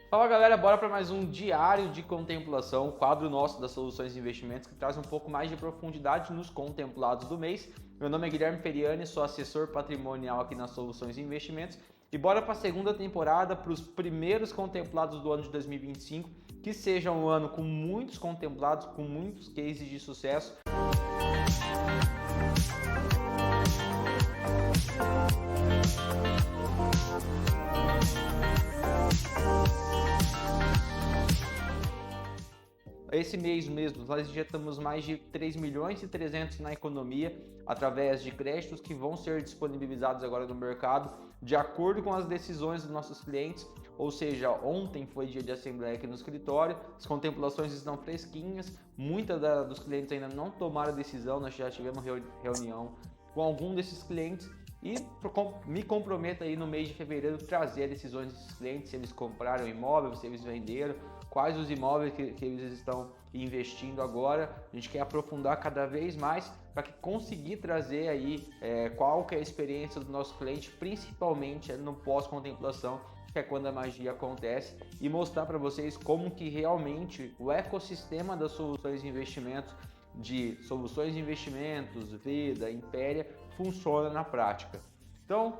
Fala galera, bora para mais um diário de contemplação, quadro nosso das soluções de investimentos que traz um pouco mais de profundidade nos contemplados do mês. Meu nome é Guilherme Feriani, sou assessor patrimonial aqui nas Soluções de Investimentos e bora para a segunda temporada, para os primeiros contemplados do ano de 2025, que seja um ano com muitos contemplados, com muitos cases de sucesso. Esse mês mesmo, nós injetamos mais de 3 milhões e 300 na economia através de créditos que vão ser disponibilizados agora no mercado de acordo com as decisões dos nossos clientes. Ou seja, ontem foi dia de assembleia aqui no escritório, as contemplações estão fresquinhas, muitos dos clientes ainda não tomaram a decisão, nós já tivemos reunião com algum desses clientes e me comprometo aí no mês de fevereiro trazer decisões desses clientes, se eles compraram imóvel, se eles venderam, quais os imóveis que eles estão investindo agora. A gente quer aprofundar cada vez mais para conseguir trazer aí qual que é a experiência do nosso cliente, principalmente no pós-contemplação, que é quando a magia acontece, e mostrar para vocês como que realmente o ecossistema das soluções de investimentos, Veda, Impéria, funciona na prática. Então,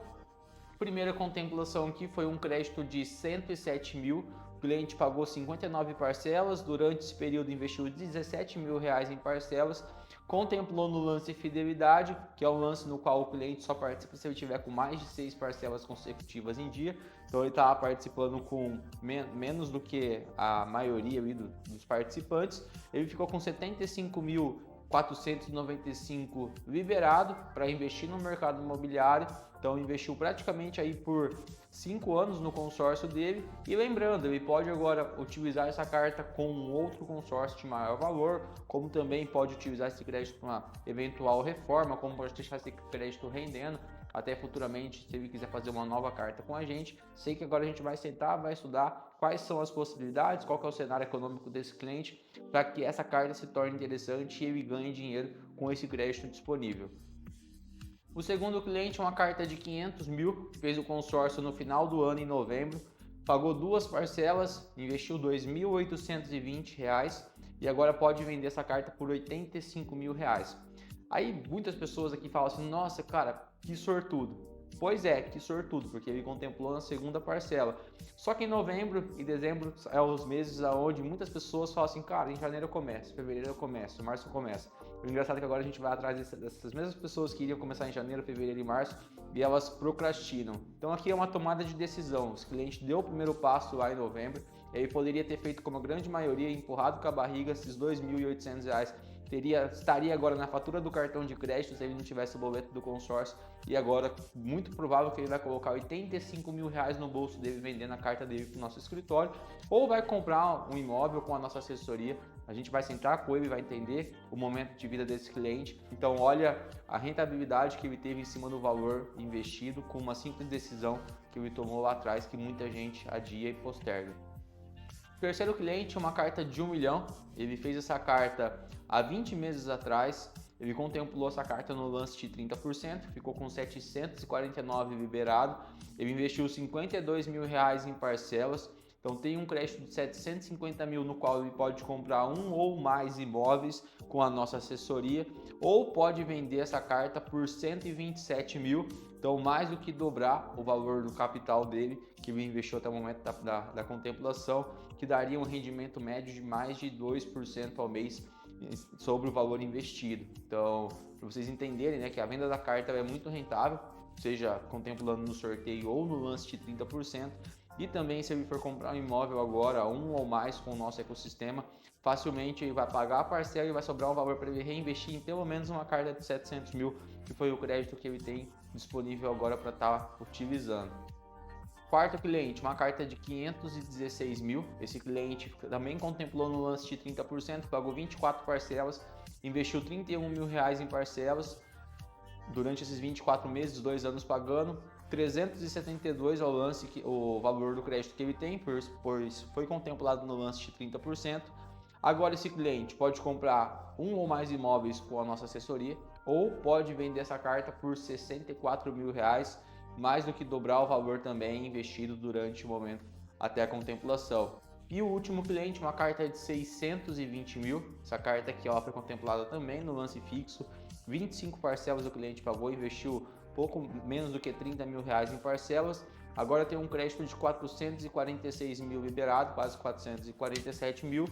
primeira contemplação aqui foi um crédito de 107 mil, o cliente pagou 59 parcelas, durante esse período investiu 17 mil reais em parcelas, contemplou no lance fidelidade, que é um lance no qual o cliente só participa se ele tiver com mais de 6 parcelas consecutivas em dia, então ele estava participando com menos do que a maioria dos participantes. Ele ficou com 75.495 liberado para investir no mercado imobiliário, então investiu praticamente aí por 5 anos no consórcio dele. E lembrando, ele pode agora utilizar essa carta com um outro consórcio de maior valor, como também pode utilizar esse crédito para uma eventual reforma, como pode deixar esse crédito rendendo até futuramente, se ele quiser fazer uma nova carta com a gente. Sei que agora a gente vai sentar, vai estudar quais são as possibilidades, qual que é o cenário econômico desse cliente, para que essa carta se torne interessante e ele ganhe dinheiro com esse crédito disponível. O segundo cliente é uma carta de 500 mil, fez o consórcio no final do ano, em novembro, pagou 2 parcelas, investiu R$ 2.820 e agora pode vender essa carta por R$ 85 mil. Aí muitas pessoas aqui falam assim, nossa cara, que sortudo. Pois é, que sortudo, porque ele contemplou na segunda parcela. Só que em novembro e dezembro é os meses onde muitas pessoas falam assim, cara, em janeiro eu começo, fevereiro eu começo, março eu começo. O engraçado é que agora a gente vai atrás dessas mesmas pessoas que iriam começar em janeiro, fevereiro e março, e elas procrastinam. Então aqui é uma tomada de decisão. Esse cliente deu o primeiro passo lá em novembro, ele poderia ter feito como a grande maioria, empurrado com a barriga esses R$ 2.800, estaria agora na fatura do cartão de crédito se ele não tivesse o boleto do consórcio, e agora muito provável que ele vai colocar R$ 85 mil no bolso dele vendendo a carta dele para o nosso escritório, ou vai comprar um imóvel com a nossa assessoria. A gente vai sentar com ele, vai entender o momento de vida desse cliente. Então olha a rentabilidade que ele teve em cima do valor investido com uma simples decisão que ele tomou lá atrás, que muita gente adia e posterga. O terceiro cliente é uma carta de 1 milhão, ele fez essa carta há 20 meses atrás, ele contemplou essa carta no lance de 30%, ficou com 749 liberado, ele investiu R$ 52 mil em parcelas, então tem um crédito de 750 mil no qual ele pode comprar um ou mais imóveis com a nossa assessoria, ou pode vender essa carta por 127 mil, então mais do que dobrar o valor do capital dele, que ele investiu até o momento da contemplação, que daria um rendimento médio de mais de 2% ao mês sobre o valor investido. Então, para vocês entenderem, né, que a venda da carta é muito rentável, seja contemplando no sorteio ou no lance de 30%, e também se ele for comprar um imóvel agora, um ou mais com o nosso ecossistema, facilmente ele vai pagar a parcela e vai sobrar um valor para ele reinvestir em pelo menos uma carta de 700 mil, que foi o crédito que ele tem disponível agora para estar utilizando. Quarto cliente, uma carta de 516 mil. Esse cliente também contemplou no lance de 30%, pagou 24 parcelas, investiu R$ 31 mil em parcelas durante esses 24 meses, 2 anos pagando. 372 ao lance, o valor do crédito que ele tem, pois foi contemplado no lance de 30%. Agora esse cliente pode comprar um ou mais imóveis com a nossa assessoria, ou pode vender essa carta por R$ 64 mil, mais do que dobrar o valor também investido durante o momento até a contemplação. E o último cliente, uma carta de 620 mil, essa carta aqui ó, foi contemplada também no lance fixo, 25 parcelas o cliente pagou, investiu pouco menos do que 30 mil reais em parcelas, agora tem um crédito de 446 mil liberado, quase 447 mil,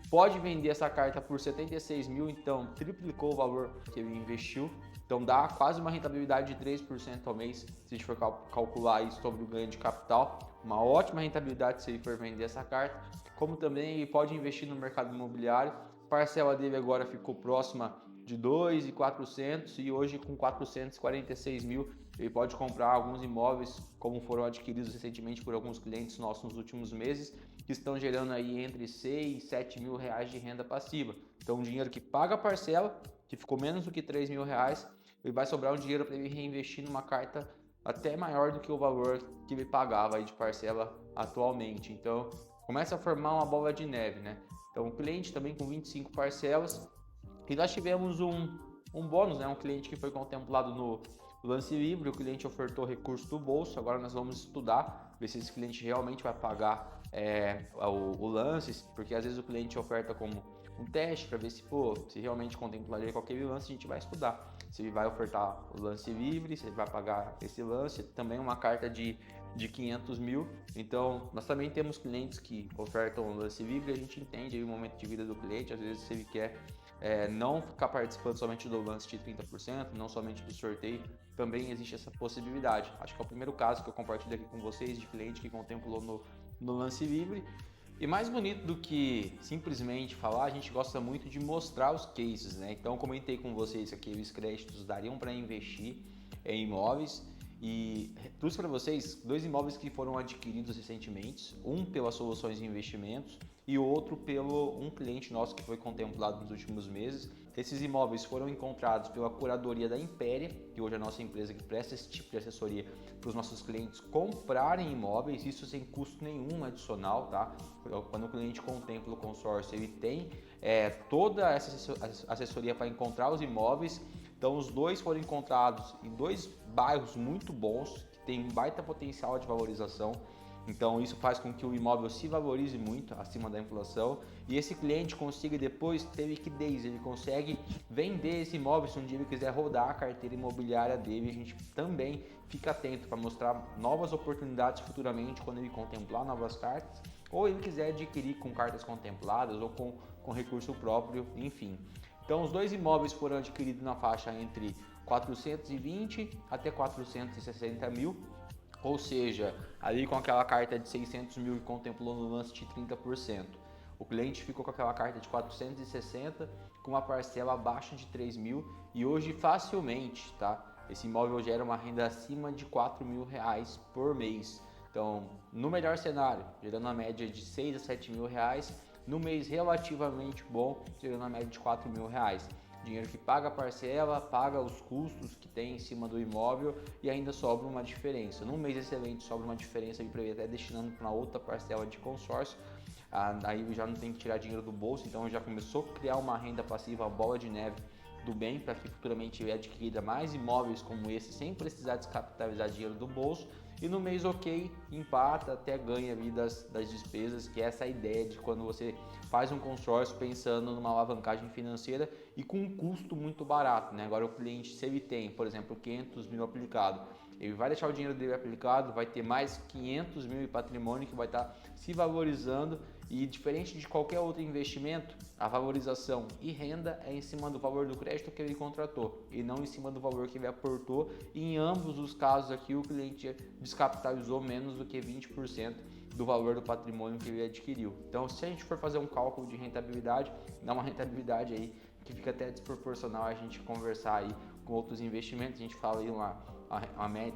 pode vender essa carta por 76 mil, então triplicou o valor que ele investiu, então dá quase uma rentabilidade de 3% ao mês, se a gente for calcular isso sobre o ganho de capital, uma ótima rentabilidade se ele for vender essa carta, como também ele pode investir no mercado imobiliário, a parcela dele agora ficou próxima de 2.400 e hoje com 446 mil ele pode comprar alguns imóveis como foram adquiridos recentemente por alguns clientes nossos nos últimos meses, que estão gerando aí entre 6 e 7 mil reais de renda passiva. Então um dinheiro que paga a parcela, que ficou menos do que 3 mil reais, ele vai sobrar um dinheiro para ele reinvestir numa carta até maior do que o valor que ele pagava aí de parcela atualmente. Então começa a formar uma bola de neve, né? Então o cliente também com 25 parcelas, e nós tivemos um bônus, né? Um cliente que foi contemplado no lance livre, o cliente ofertou recurso do bolso, agora nós vamos estudar, ver se esse cliente realmente vai pagar o lance, porque às vezes o cliente oferta como um teste para ver se, se realmente contemplaria com aquele lance, a gente vai estudar. Se ele vai ofertar o lance livre, se ele vai pagar esse lance, também uma carta de 500 mil. Então, nós também temos clientes que ofertam o lance livre, a gente entende aí o momento de vida do cliente, às vezes se ele quer não ficar participando somente do lance de 30%, não somente do sorteio, também existe essa possibilidade. Acho que é o primeiro caso que eu compartilho aqui com vocês de cliente que contemplou no lance livre. E mais bonito do que simplesmente falar, a gente gosta muito de mostrar os cases, né? Então, comentei com vocês que aqueles créditos dariam para investir em imóveis e trouxe para vocês 2 imóveis que foram adquiridos recentemente, um pelas Soluções de Investimentos e o outro pelo um cliente nosso que foi contemplado nos últimos meses. Esses imóveis foram encontrados pela curadoria da Impéria, que hoje é a nossa empresa que presta esse tipo de assessoria para os nossos clientes comprarem imóveis, isso sem custo nenhum adicional, tá? Quando o cliente contempla o consórcio, ele tem toda essa assessoria para encontrar os imóveis. Então os dois foram encontrados em 2 bairros muito bons, que tem um baita potencial de valorização. Então isso faz com que o imóvel se valorize muito acima da inflação e esse cliente consiga depois ter liquidez, ele consegue vender esse imóvel se um dia ele quiser rodar a carteira imobiliária dele. A gente também fica atento para mostrar novas oportunidades futuramente quando ele contemplar novas cartas ou ele quiser adquirir com cartas contempladas ou com recurso próprio, enfim. Então os 2 imóveis foram adquiridos na faixa entre 420 até 460 mil, ou seja, ali com aquela carta de 600 mil que contemplou no lance de 30%. O cliente ficou com aquela carta de 460 com uma parcela abaixo de 3 mil e hoje facilmente, tá? Esse imóvel gera uma renda acima de 4 mil reais por mês. Então, no melhor cenário, gerando uma média de 6 a 7 mil reais, no mês relativamente bom, gerando uma média de 4 mil reais. Dinheiro que paga a parcela, paga os custos que tem em cima do imóvel e ainda sobra uma diferença. Num mês excelente sobra uma diferença para ele até destinando para outra parcela de consórcio. Aí já não tem que tirar dinheiro do bolso, então já começou a criar uma renda passiva, a bola de neve do bem, para que futuramente ele adquira mais imóveis como esse sem precisar descapitalizar dinheiro do bolso. E no mês ok, empata, até ganha ali das despesas, que é essa ideia de quando você faz um consórcio pensando numa alavancagem financeira e com um custo muito barato, né? Agora o cliente, se ele tem, por exemplo, 500 mil aplicado, ele vai deixar o dinheiro dele aplicado, vai ter mais 500 mil em patrimônio que vai estar se valorizando e diferente de qualquer outro investimento, a valorização e renda é em cima do valor do crédito que ele contratou e não em cima do valor que ele aportou. E em ambos os casos aqui o cliente descapitalizou menos do que 20% do valor do patrimônio que ele adquiriu. Então se a gente for fazer um cálculo de rentabilidade, dá uma rentabilidade aí que fica até desproporcional a gente conversar aí com outros investimentos. A gente fala aí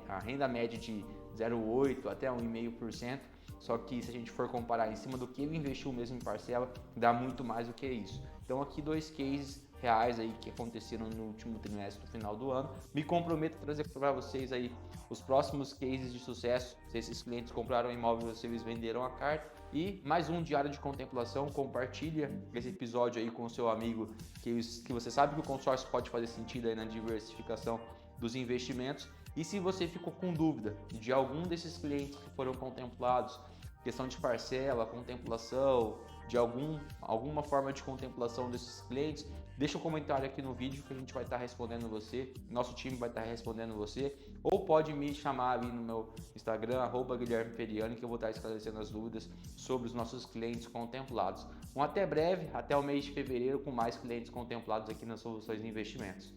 a renda média de 0,8% até 1,5%. Só que se a gente for comparar em cima do que ele investiu mesmo em parcela, dá muito mais do que isso. Então aqui 2 cases reais aí que aconteceram no último trimestre do final do ano. Me comprometo a trazer para vocês aí os próximos cases de sucesso, se esses clientes compraram imóvel, se eles venderam a carta. E mais um diário de contemplação, compartilha esse episódio aí com o seu amigo, que você sabe que o consórcio pode fazer sentido aí na diversificação dos investimentos. E se você ficou com dúvida de algum desses clientes que foram contemplados, questão de parcela, contemplação, de alguma forma de contemplação desses clientes, deixa um comentário aqui no vídeo que a gente vai estar respondendo você, nosso time vai estar respondendo você, ou pode me chamar ali no meu Instagram, @Guilherme Feriani, que eu vou estar esclarecendo as dúvidas sobre os nossos clientes contemplados. Até breve, até o mês de fevereiro, com mais clientes contemplados aqui nas Soluções de Investimentos.